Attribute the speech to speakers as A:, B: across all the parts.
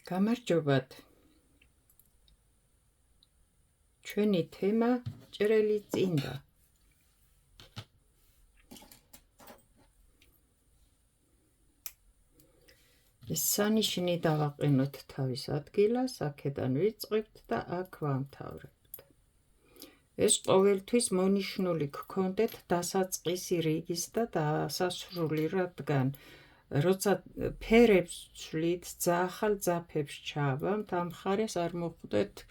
A: გამარჯობათ. ჩვენი თემა ჭრელი წინდა. ეს სანიშნი დავაყენოთ თავის ადგილას, აქედან ვიწყებთ და აქ ვამთავრებთ. ეს ყოველთვის მონიშნული გქონდეთ დასაწყისი რიგის და დასასრული, რადგან როცა ფერებს ვცვლით, ახალ ძაფებს ჩააბამთ, ამ მხარეს არ მოხვდეთ,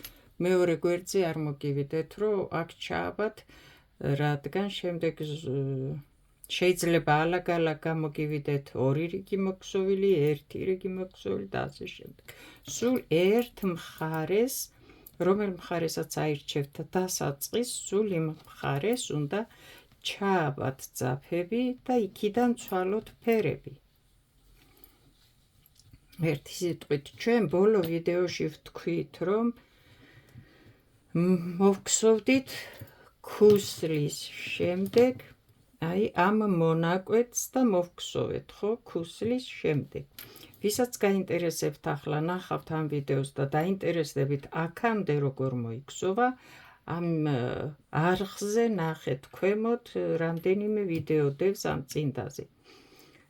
A: მეორე გვერდზე არ მოგივიდეთ, რომ აქ ჩააბათ, რადგან შემდეგ შეიძლება ალაგ-ალაგ გამოგივიდეთ ორი რიგი მოქსოვილი, ერთი რიგი მოქსოვილი და ასე შემდეგ. სულ ერთ მხარეს, რომელ მხარესაც აირჩევთ დასაწყის, სულ იმ მხარეს უნდა ჩააბათ ძაფები და იქიდან ცვალოთ ფერები. ერთი სიტყვით, ჩვენ ბოლო ვიდეოში ვთქვით, რომ მოვგზავნით ქუსლის შემდეგ, აი ამ მონაკვეთს და მოვგზავნეთ, ხო, ქუსლის შემდეგ. ვისაც გაინტერესებთ ახლა ნახავთ ამ ვიდეოს და დაინტერესდებით აქამდე როგორ მოიგზავა, ამ არხზე ნახეთ ქვემოთ რამდენიმე ვიდეო დევს ამ წინდაზე.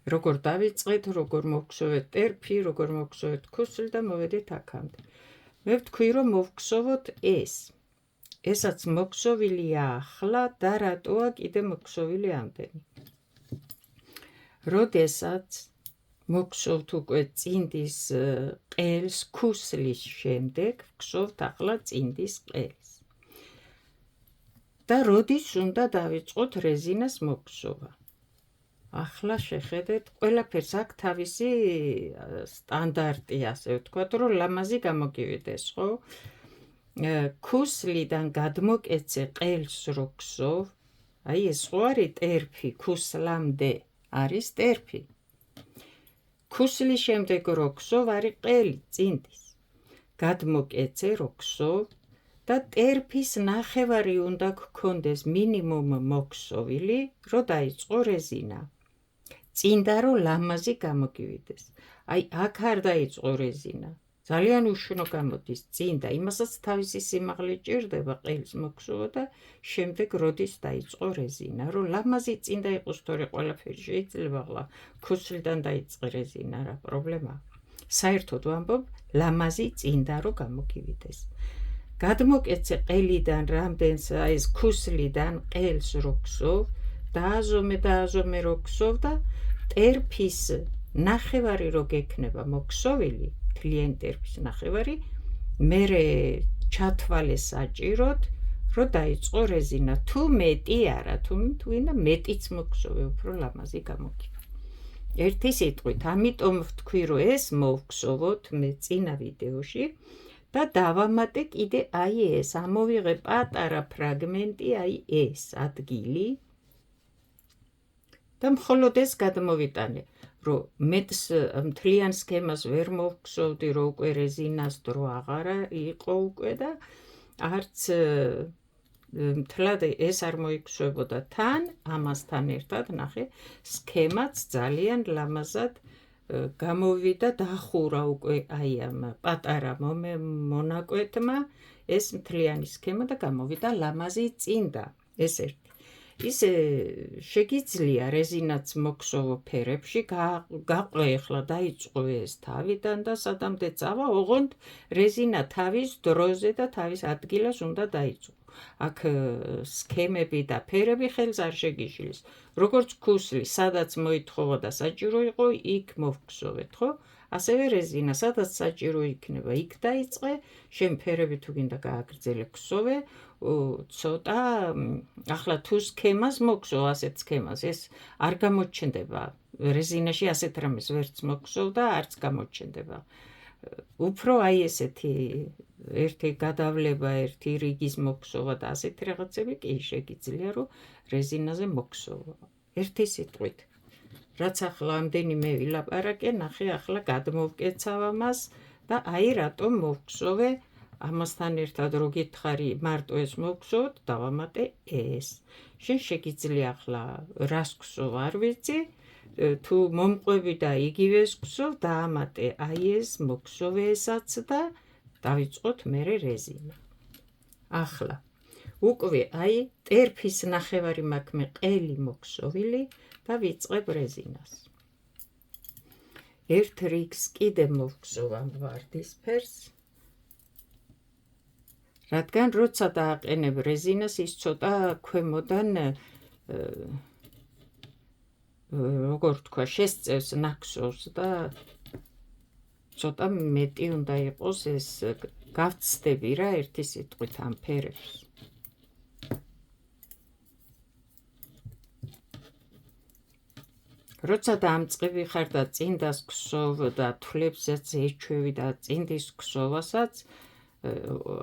A: როგორ დავიწყეთ, როგორ მოვგზავნეთ ტერფი, როგორ მოვგზავნეთ ქუსლი და მოვედით აქამდე. მე ვთქვი, რომ მოვგზავნოთ ეს. ესაც მოქსოვილია ახლა და რატოა კიდე მოქსოვილი ამდენი. როდესაც მოგხსოვთ უკვე წინდის ყელს ქუსლის შემდეგ, ვგზავნთ ახლა წინდის ყელს. და როდის უნდა დავიწყოთ რეზინას მოგზავა? ახლა შეხედეთ, ყველაფერს აქ თავისი სტანდარტი, ასე ვთქვათ, რომ ლამაზი გამოგივიდეს, ხო? ქუსლიდან გადმოკეცე ყელს რო გგზავ, აი ეს ხო არის ტერფი, ქუსლამდე არის ტერფი. ქუსლის შემდეგ რო გგზავ, არის ყელი წინდის. გადმოკეცე რო გგზავ და ტერფის ნახევარი უნდა გქონდეს მინიმუმ მოქსოვილი, რომ დაიწყო რეზინა. წინდა რომ ლამაზი გამოგივიდეს. აი აქ არ დაიწყო რეზინა. ძალიან უშნო გამოდის წინდა, იმასაც თავისი სიმაღლე ჭირდება ყელის მოგზავა და შემდეგ როდის დაიწყო რეზინა, რომ ლამაზი წინდა იყოს, თორე ყველაფერი შეიძლება ახლა ქუსლიდან დაიწყე რეზინა, რა პრობლემა. საერთოდ ვამბობ, ლამაზი წინდა რომ გამოგივიდეს. გადმოკეცე ყელიდან რამდენს, აი ეს ქუსლიდან ყელს რო გგზავ, დააზომე რო გგზავ და ტერფის ნახევარი რო გექნება მოქსოვილი, მთლიანი ტერფის ნახევარი, მერე ჩათვალე საჭიროდ, რომ დაიწყო რეზინა. თუ მეტი არა, თუ მეტიც მოგზოვე, უფრო ლამაზი გამოგივა. ერთი სიტყვით, ამიტომ ვთქვი, რომ ეს მოვგზავნოთ მე წინა ვიდეოში და დავამატე კიდე აი ეს, ამოვიღე პატარა ფრაგმენტი, აი ეს ადგილი და მხოლოდ ეს გადმოვიტანე, რომ მეტს მთლიან სქემას ვერ მოვგზავნდი, რომ უკვე რეზინას დრო აღარა იყო უკვე და არც მთლად ეს არ მოიგზავებოდა თან, ამასთან ერთად ნახე, სქემაც ძალიან ლამაზად გამოვიდა, დახურა უკვე აი ამ პატარა მონაკვეთმა ეს მთლიანი სქემა და გამოვიდა ლამაზი წინდა. ეს ერთი. ისე შეგიძლია რეზინაც მოგზოვო ფერებში, გაყვე ახლა დაიწყო ეს თავიდან და სადამდე წავა, ოღონდ რეზინა თავის დროზე და თავის ადგილას უნდა დაიწყო. აქ სქემები და ფერები ხელს არ შეგიშლის. როგორც ქუსლი, სადაც მოითხოვა და საჭირო იყო, იქ მოვგზოვეთ, ხო? ასევე რეზინა, სადაც საჭირო იქნება, იქ დაიწყე, შენ ფერები თუ გინდა გააგრძელე, გგზოვე, ცოტა, ახლა თუ სქემას მოგზავ, ასეთ სქემას, ეს არ გამოჩნდება. რეზინაში ასეთ რამეს ვერც მოგზავ და არც გამოჩნდება. უფრო აი ესეთი ერთი გადავლება, ერთი რიგის მოგზავა და ასეთი რაღაცები კი შეგიძლია, რომ რეზინაზე მოგზავა. ერთი სიტყვით. რაც ახლა ამდენიმე ვილაპარაკე, ნახე ახლა გადმოვკეცავ ამას და აი რატომ მოვგზოვე ამასთან ერთად რო გითხარი მარტო ეს მოვგზავნოთ, დავამატე ეს. შენ შეგიძლია ახლა რას გგზავ არ ვიცი, თუ მომყვები და იგივეს გსოვ, დაამატე აი ეს მოგსოვესაც და დავიწყოთ მერე რეზინა. ახლა უკვე აი ტერფის ნახევარი მაქვს მე ყელი მოგსოვილი და ვიწყებ რეზინას. ერთ რიგს კიდე მოვგსოვ ამ ვარდისფერს, რადგან როცა დააყენებ რეზინას ის ცოტა ქვემოდან როგორ თქვა შესწევს ნაქსოვს და ცოტა მეტი უნდა იყოს ეს გავცდები რა ერთი სიტყვით ამ ფერებს. როცა დამწყები ხარ და წინდას გსოვ და თვლებსაც ეჩვევი და წინდის გსოვასაც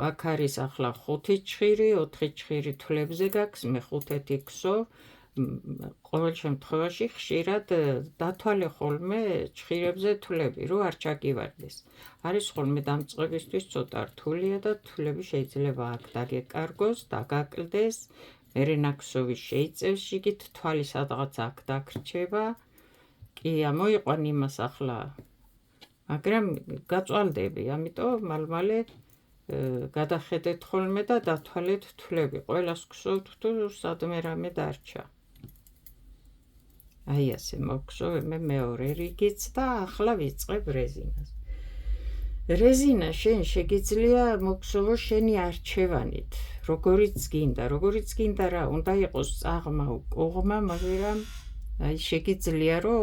A: აქ არის ახლა 5 ჭხირი, 4 ჭხირი თვლებზე გაქვს, მე 5-ეთი გსოვ. ყოველ შემთხვევაში ხშირად დათვალე ხოლმე ჭხირებზე თვლები, რომ არ ჩაგივარდეს. არის ხოლმე დამწყებისთვის ცოტა რთულია და თვლები შეიძლება აქ დაგეკარგოს, დაგაკლდეს, მერე ნაქსოვი შეიწევს შიგით, თვალი სადღაც აქ დაგრჩება. კი, ამოიყვან იმას ახლა, მაგრამ გაწვალდები, ამიტომ მალ-მალე გადახედეთ ხოლმე და დათვალეთ თვლები. ყველას გსოვთ თუ სადმე რამე დარჩა. აი ასე მოგსოვე მე მეორე რიგიც და ახლა ვიწყებ რეზინას. რეზინა შენ შეგიძლია მოგსოვო შენი არჩევანით, როგორიც გინდა რა, უნდა იყოს წაღმა, უკუღმა, მაგრამ აი შეგიძლია რომ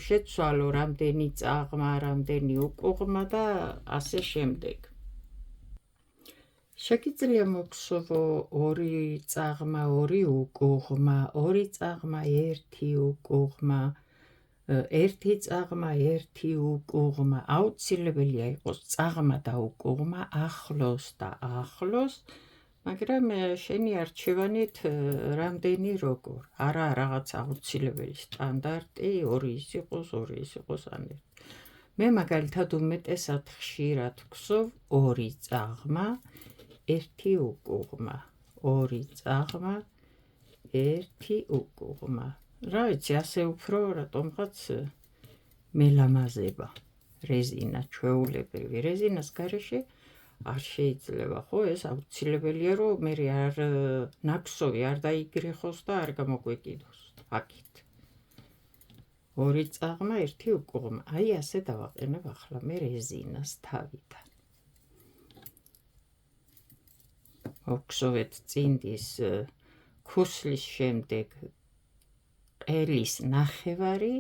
A: შეცვალო რამდენი წაღმა, რამდენი უკუღმა და ასე შემდეგ. შეგიძლია მოგსოვო 2 წაღმა, 2 უკუღმა, 2 წაღმა, 1 უკუღმა, 1 წაღმა, 1 უკუღმა. აუცილებელია იყოს წაღმა და უკუღმა ახლოს და ახლოს, მაგრამ შენი არჩევანით რამდენი როგორ. არა რაღაც აუცილებელი სტანდარტი 2 ის იყოს, 2 ის იყოს ან 1. მე მაგალითად უმეტესად ხშირად გსოვ 2 წაღმა, 1 უკუღმა, 2 წაღმა, 1 უკუღმა. რა ვიცი, ასე უფრო რატომღაც მელამაზება რეზინა, ჩვეულებრივი რეზინას გარეშე არ შეიძლება, ხო, ეს აუცილებელია რომ მე არ ნაქსოვი არ დაიგრეხოს და არ გამოგვეკიდოს. აქეთ 2 წაღმა, 1 უკუღმა. აი ასე დავაყენებ ახლა მე რეზინას თავიდან. მოგსოვეთ წინდის ქუსლის შემდეგ ყელის ნახევარი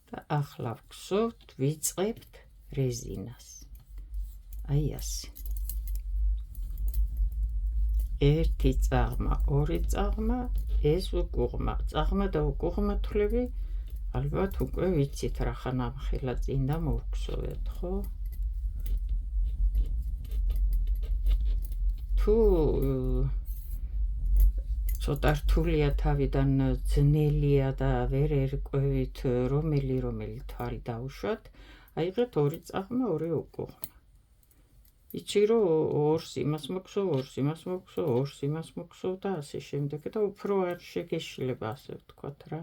A: და ახლა ვგსოვთ, ვიწყებთ რეზინას. აი ასე. 1 წაღმა, 2 წაღმა, ეს უკუღმა. წაღმა და უკუღმა თვლები ალბათ უკვე ვიცით რახან ამხელა წინდა მოვგსოვეთ, ხო? თუ ცოტა რთულია თავიდან ძნელია და ვერ ერკვევით რომელი თვალი დაუშვათ, აიღეთ 2 წაღმა, 2 უკუღმა. იცი რომ 2-ს იმას მოგსოვ, 2-ს იმას მოგსოვ, 2-ს იმას მოგსოვ და ასე შემდეგ და უფრო არ შეგეშლება, ასე ვთქვათ რა.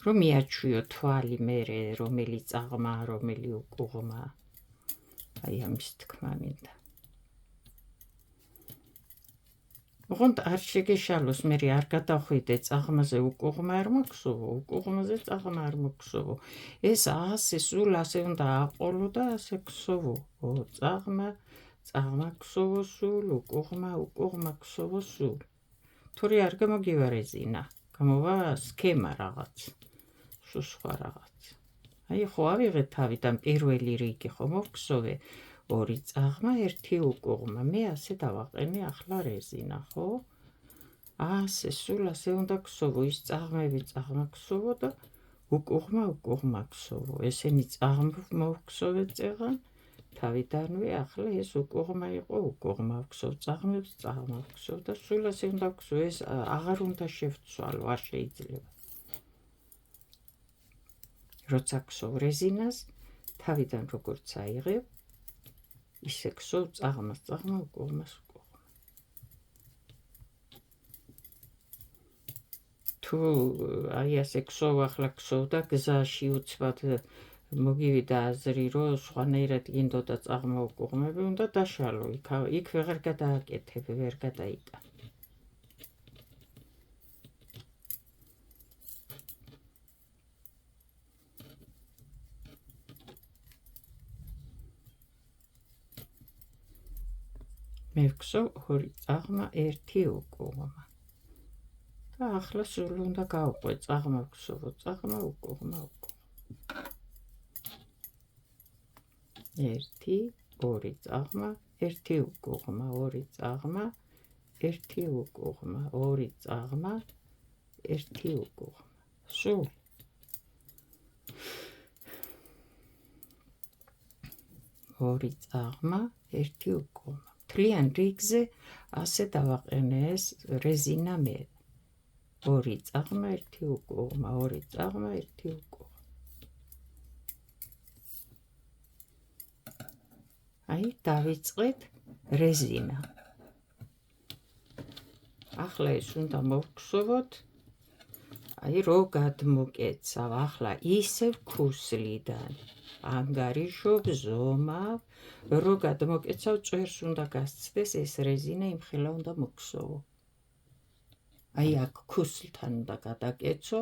A: რომ მიაჩვიო თვალი მერე რომელი წაღმა, რომელი უკუღმა. აი ამის თქმა მინდა. ოღონდ არ შეგეშალოს, მე არ გადახვიდე წაღმაზე უკუღმა არ მოგსოვო, უკუღმაზე წაღმა არ მოგსოვო. ეს ასე სულ ასე უნდა აყოლო და ასე გსოვო. წაღმა, წაღმა გსოვო სულ, უკუღმა გსოვო სულ. თორე არ გამოგივა რეზინა, გამოვა სქემა რაღაც, სულ სხვა რაღაც. აი ხო ავიღეთ თავიდან პირველი რიგი ხო მოგსოვე. 2 წაღმა, 1 უკუღმა. მე ასე დავაყენე ახლა რეზინა, ხო? ასე სულ ასე უნდა გსოვო, ის წაღმები წაღმა გსოვო და უკუღმა გსოვო. ესენი წაღმა მოვგსოვე წეღან, თავიდანვე ახლა ეს უკუღმა იყო, უკუღმა ვგსოვ, წაღმებს წაღმა ვგსოვ და სულ ასე უნდა გსოვო. ეს აღარ უნდა შევცვალო, არ შეიძლება. როცა გსოვ რეზინას, თავიდან როგორც აიღებ, ისე გსოვ წაღმას წაღმა, უკუღმას უკუღმა. თუ აი ასე ქსოვ ახლა ქსოვდა გზაში უცბად მოგივიდა აზრი რომ სხვანაირად გინდოდა წაღმაუკუღმები უნდა დაშალო იქ ვეღარ გადააკეთებ ვერ გადაიტან მე ვქსოვ 2 წაღმა 1 უკუღმა და ახლა სულ უნდა გავყვე წაღმა ვქსოვო წაღმა უკუღმა 1 2 წაღმა 1 უკუღმა 2 წაღმა 1 უკუღმა 2 წაღმა 1 უკუღმა სულ 2 წაღმა 1 უკუღმა მთლიან რიგზე ასე დავაყენე ეს რეზინა მე 2 წაღმა 1 უკუღმა 2 წაღმა 1 უკუღმა აი დავიწყეთ რეზინა ახლა ეს უნდა მოვქსოვოთ აი რო გადმოკეცავ ახლა ისევ ქუსლიდან ანგარიშობ ზომავ რო გადმოკეცავ ჭერს უნდა გასცდეს ეს რეზინა იმხელა უნდა მოგქსოვო აი აქ ქუსლთან უნდა გადაკეცო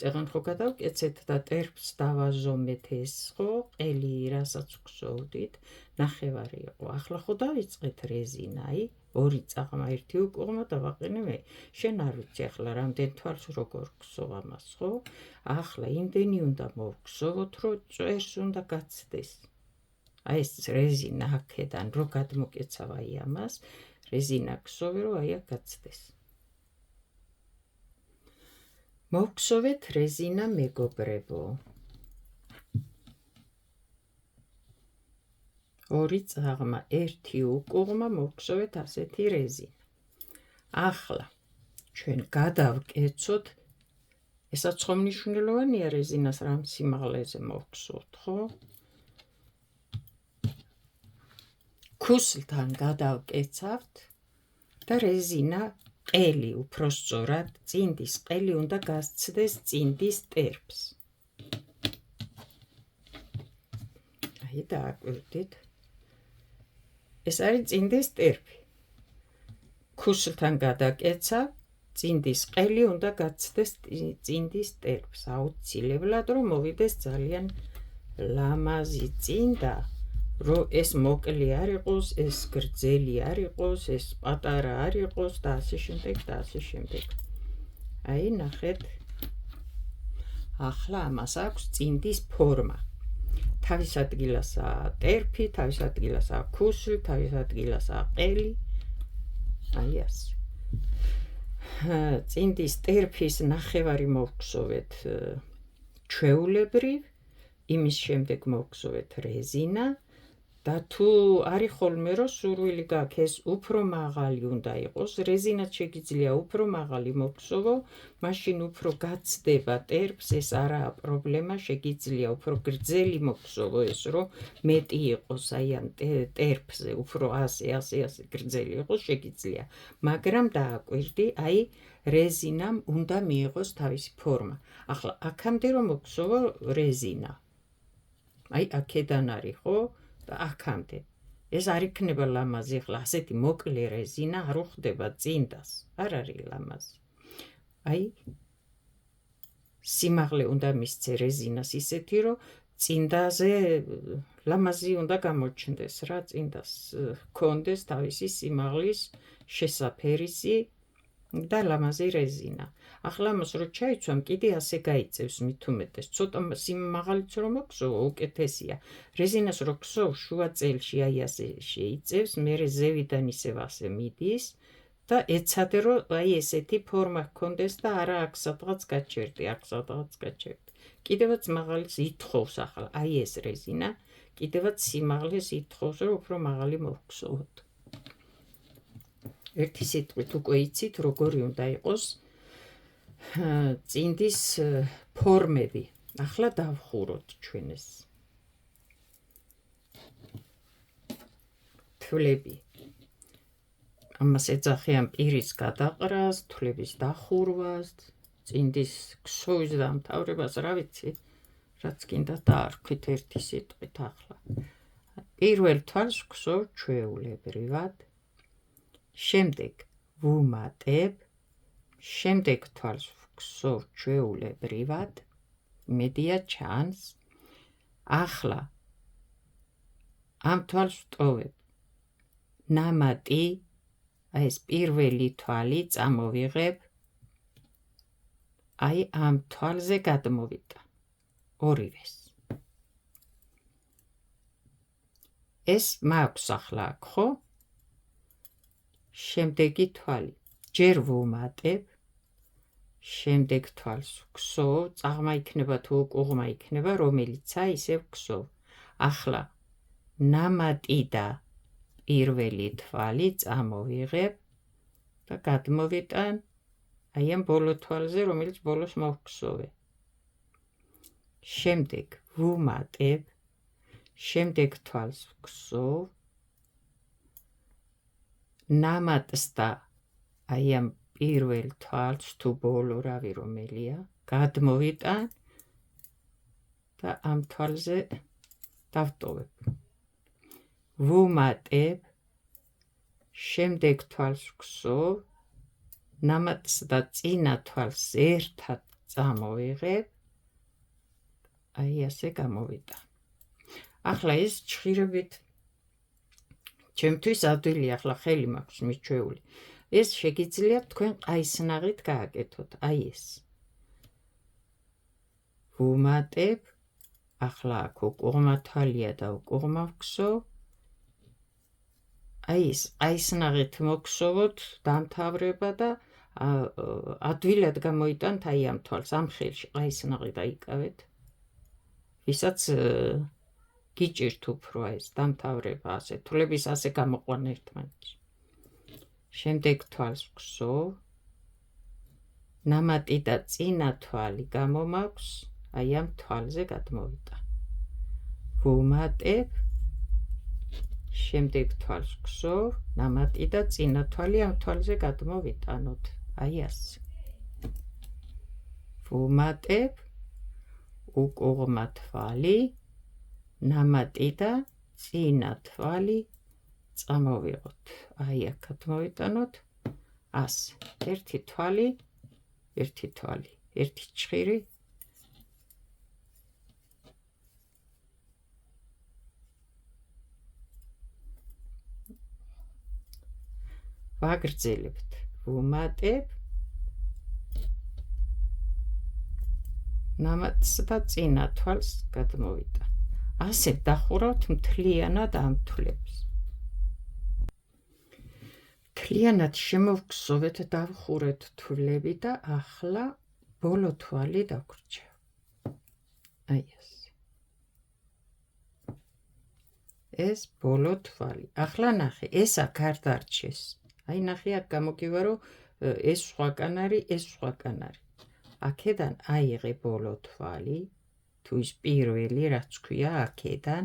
A: წეღან ხო გადავკეცეთ და ტერფს დავაზომეთ ეს ხო ყელი რასაც ვქსოვდით ნახევარი იყო ახლა ხო დავიწყეთ რეზინა აი 2 წაღმა 1 უკუღმა დავაყენე მე შენ არ ვიცი ახლა რამდენ თვალს როგორ ვქსოვ ამას ხო ახლა იმდენი უნდა მოვქსოვოთ რომ ჭერს უნდა გაცდეს აი ეს რეზინა აქედან რო გადმოკეცავ აი ამას რეზინა ქსოვე რომ აი აქ გაცდეს მოვქსოვეთ რეზინა მეგობრებო 2 წაღმა 1 უკუღმა მოვქსოვეთ ასეთი რეზინა ახლა ჩვენ გადავკეცოთ ესაც ხომ მნიშვნელოვანია რეზინას რამ სიმაღლეზე მოვქსოვთ ხო ქუსლთან გადავკეცავთ და რეზინა ყელი უფრო სწორად წინდის ყელი უნდა გასცდეს წინდის ტერფს აი დააკვირდით ეს არის წინდის ტერფი ქუსლთან გადაკეცავ წინდის ყელი უნდა გაცდეს წინდის ტერფს აუცილებლად რომ მოვიდეს ძალიან ლამაზი წინდა რომ ეს მოკლე არ იყოს ეს გრძელი არ იყოს ეს პატარა არ იყოს და ასე შემდეგ და ასე შემდეგ აი ნახეთ ახლა ამას აქვს წინდის ფორმა თავის ადგილასაა ტერფი თავის ადგილასაა ქუსლი თავის ადგილასაა ყელი აი ასე წინდის ტერფის ნახევარი მოვქსოვეთ ჩვეულებრივ იმის შემდეგ მოვქსოვეთ რეზინა და თუ არის ხოლმე რომ სურვილი გაქვს ეს უფრო მაღალი უნდა იყოს რეზინაც შეგიძლია უფრო მაღალი მოგქსოვო მაშინ უფრო გაცდება ტერფს ეს არაა პრობლემა შეგიძლია უფრო გრძელი მოგქსოვო ეს რომ მეტი იყოს აი ამ ტერფზე უფრო ასე გრძელი იყოს შეგიძლია მაგრამ დააკვირდი აი რეზინამ უნდა მიიღოს თავისი ფორმა ახლა აქამდე რომ მოგქსოვო რეზინა აი აქედან არის ხო და აქამდე ეს არ იქნება ლამაზი ახლა ასეთი მოკლე რეზინა არ უხდება წინდას არ არის ლამაზი აი სიმაღლე უნდა მისცე რეზინას ისეთი რომ წინდაზე ლამაზი უნდა გამოჩნდეს რა წინდას ჰქონდეს თავისი სიმაღლის შესაფერისი და ლამაზი რეზინა ახლა მას რო ჩაიცვამ კიდე ასე გაიწევს მით უმეტეს ცოტა სიმაღლეც რომ მოგქსოვო უკეთესია რეზინას რო ქსოვ შუა წელში აი ასე შეიწევს მერე ზევიდან ისევ ასე მიდის და ეცადე რომ აი ესეთი ფორმა ჰქონდეს და არა აქ სადღაც გაჩერდი აქ სადღაც გაჩერდი კიდევაც მაღალს ითხოვს ახლა აი ეს რეზინა კიდევაც სიმაღლეს ითხოვს რომ უფრო მაღალი მოვქსოვოთ ერთი სიტყვით უკვე იცით როგორი უნდა იყოს წინდის ფორმები ახლა დავხუროთ ჩვენ ეს თვლები ამას ეძახიან პირის გადაყრას თვლების დახურვას წინდის ქსოვის დამთავრებას რა ვიცი, რაც კიდე დაარქვით ერთი სიტყვით ახლა. პირველ თვალს ვქსოვ ჩვეულებრივად, შემდეგ ვუმატებ, შემდეგ თვალს ვქსოვ ჩვეულებრივად, მედია ჩანს, ახლა ამ თვალს ვტოვებ, ნამატი, აი ეს პირველი თვალი წამოვიღებ, აი ამ თვალზე გადმოვიტან, ორივეს. ეს მაქვს ახლა აქ, ხო? შემდეგი თვალი, ჯერ ვუმატებ, შემდეგ თვალს ვქსოვ, წაღმა იქნება თუ უკუღმა იქნება, რომელიცა ისევ ვქსოვ. ახლა ნამატი და პირველი თვალი წამოვიღებ და გადმოვიტან აი ამ ბოლო თვალზე, რომელიც ბოლოს მოვქსოვე. შემდეგ ვუმატებ, შემდეგ თვალს ვქსოვ, ნამატს და აი ამ პირველ თვალს თუ ბოლო რავი რომელია, გადმოვიტან და ამ თვალზე დავტოვებ. ვუმატებ, შემდეგ თვალს ვქსოვ, ნამატს და წინა თვალს ერთად წამოვიღებ, აი ასე გამოვიტან. ახლა ეს ჩხირებით ჩემთვის ადვილი, ახლა ხელი მაქვს მიჩვეული. ეს შეგიძლიათ თქვენ ყაისნაღით გააკეთოთ, აი ეს. ვუმატებ, ახლა აქ უკუღმა თვალია და უკუღმა ვქსოვ, აი ეს ყაისნაღით მოგხსოვოთ დამთავრება და ადვილად გამოიტანთ აი ამ თვალს, ამ ხელში ყაისნაღი დაიკავეთ, ვისაც გიჭირთ უფრო ეს დამთავრება, ასე თვლების ასე გამოყვანა ერთმანეთში. შემდეგ თვალს ვქსოვ, ნამატი და წინა თვალი გამომაქვს, აი ამ თვალზე გადმოვიტან. ვუმატებ, შემდეგ თვალს ვქსოვ, ნამატი და წინა თვალი ამ თვალზე გადმოვიტანოთ, აი ასე. ვუმატებ, უკუღმა თვალი, ნამატი და წინა თვალი წამოვიღოთ, აი აქად მოვიტანოთ, ასე. ერთი თვალი, ერთი თვალი, ერთი ჩხირი, ვაგრძელებთ, ვუმატებ, ნამატს და წინა თვალს გადმოვიტან. ასე დახურავთ მთლიანად ამ თვლებს. მთლიანად შემოვგზოვეთ, დავხურეთ თვლები და ახლა ბოლო თვალი დაგვრჩა. აი ასე. ეს ბოლო თვალი. ახლა ნახე, ეს აქ არ დარჩეს. აი ნახე, აქ გამოგივა, რომ ეს სხვაგან არის, ეს სხვაგან არის. აქედან აიღე ბოლო თვალი, თუ ის პირველი, რაც ქვია აქედან,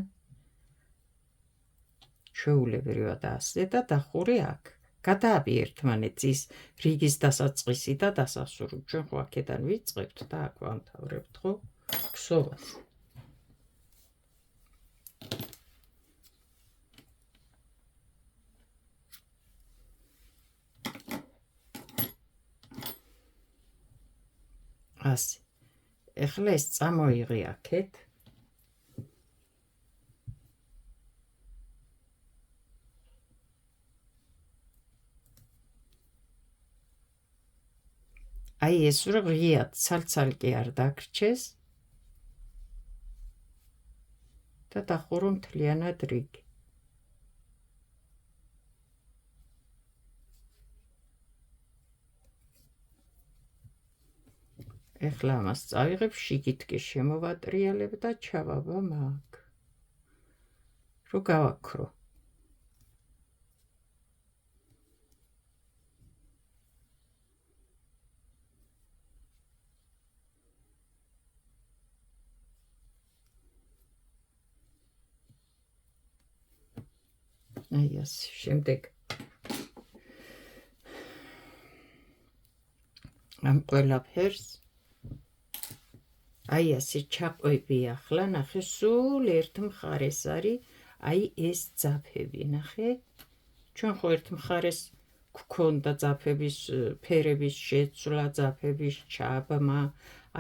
A: ჩვეულებრივად ასე და დახურე აქ. გადააბი ერთმანეთს ის რიგის დასაწყისი და დასასრული. ჩვენ ხო აქედან ვიწყებთ და აქ ვამთავრებთ, ხო? ქსოვას. ასე. ეხლა ეს წამოიღე აქეთ. აი ეს ღიად ცალ-ცალკე არ დაგრჩეს და დახურო მთლიანად რიგი. ეხლა ამას წავიღებ, შიგით კი შემოვატრიალებ და ჩავაბა მაგ. რო გავაქრო. აი ასე, შემდეგ ამ ყველაფერს აი ასე ჩაყვები ახლა ნახე სულ ერთ მხარეს არის აი ეს ძაფები ნახე ჩვენ ხო ერთ მხარეს გქონდა ძაფების ფერების შეცვლა ძაფების ჩაბმა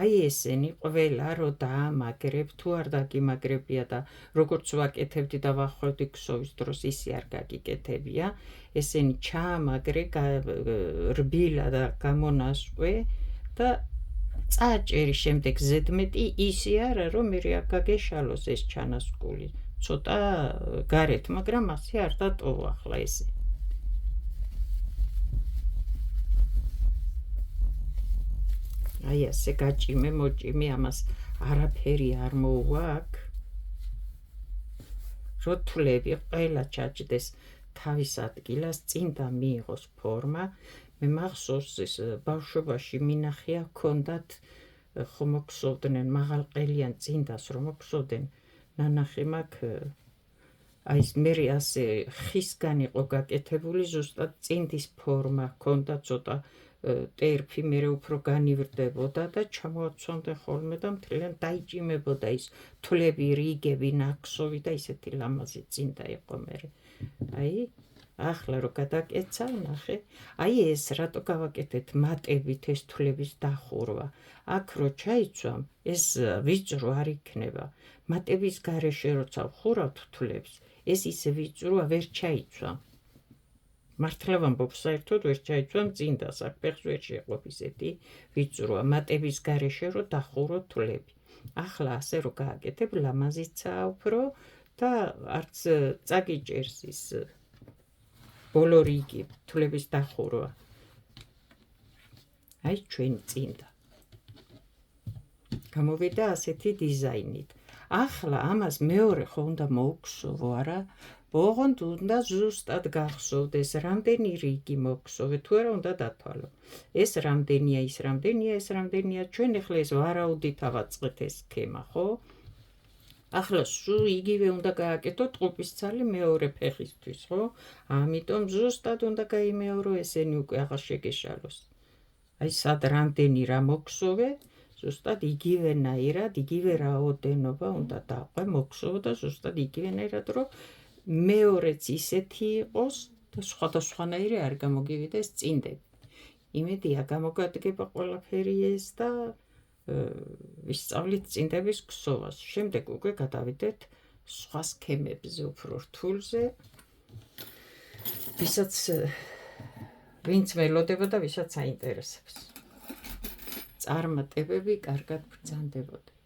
A: აი ესენი ყველა რო დაამაგრებ თუ არ დაგიმაგრებია და როგორც ვაკეთებდი და ვახვევდი ქსოვის დროს ისი არ გაგიკეთებია ესენი ჩაამაგრე რბილა და გამონასყვე და წააჭერი შემდეგ ზედმეტი ისი არა რომ მე არ გაგეშალოს ეს ჩანასკული ცოტა გარეთ მაგრამ ასე არ დატოვა ახლა ესე აი ასე გაჭიმე მოჭიმე ამას არაფერი არ მოუვა აქ როთლები ყველა ჩაჭდეს თავის ადგილას წინ და მიიღოს ფორმა მე მახსოვს ეს ბავშვობაში მინახია ჰქონდათ ხო მოქსოვდნენ მაღალყელიან წინდას რომ მოქსოვდნენ ნანახი მაგ აი ეს მე ასე ხისგან იყო გაკეთებული ზუსტად წინდის ფორმა ჰქონდა ცოტა ტერფი მე უფრო განივრდებოდა და ჩამოაცვამდნენ ხოლმე და მთლიან დაიჭიმებოდა ის თვლები რიგები ნაქსოვი და ისეთი ლამაზი წინდა იყო მე აი ახლა რო გადაკეცა ნახე აი ეს რატო გავაკეთეთ მატებით ეს თვლების დახურვა აქ რო ჩაიცვამ ეს ვიწრო არ იქნება მატების გარეშე როცა ვხურავთ თვლებს ეს ისე ვიწროა ვერ ჩაიცვამ მართლა ვამბობ საერთოდ ვერ ჩაიცვამ წინდას აქ ფეხს ვერ შეეყოფ ისეთი ვიწროა მატების გარეშე რო დახურო თვლები ახლა ასე რო გააკეთებ ლამაზიცაა უფრო და არც წაგიჭერს ის ბოლო რიგი თვლების დახურვა აი ჩვენი წინდა გამოვიდა ასეთი დიზაინით ახლა ამას მეორე ხო უნდა მოვქსოვო არა ოღონდ უნდა ზუსტად გახსოვდეს რამდენი რიგი მოგხსოვე თუ არა უნდა დათვალო ეს რამდენია ის რამდენია ეს რამდენია ჩვენ ახლა ეს ვარაუდით ავაწყეთ ეს სქემა ხო ახლა სულ იგივე უნდა გააკეთოთ ყუპისცალი მეორე ფეხისთვის ხო ამიტომ ზუსტად უნდა გაიმეორო ესენი უკვე აღარ შეგეშალოს აი სად რამდენი რა მოგხსოვე ზუსტად იგივენაირად იგივე რაოდენობა უნდა დაყვე მოგხსოვო და ზუსტად იგივენაირად რომ მეორეც ისეთი იყოს და სხვადასხვანაირი არ გამოგივიდეს წინდები იმედია გამოგადგება ყველაფერი ეს და ვისწავლით წინდების ქსოვას შემდეგ უკვე გადავიდეთ სხვა სქემებზე უფრო რთულზე ვისაც ვინც ველოდება და ვისაც აინტერესებს წარმატებები კარგად ბრძანდებოდეს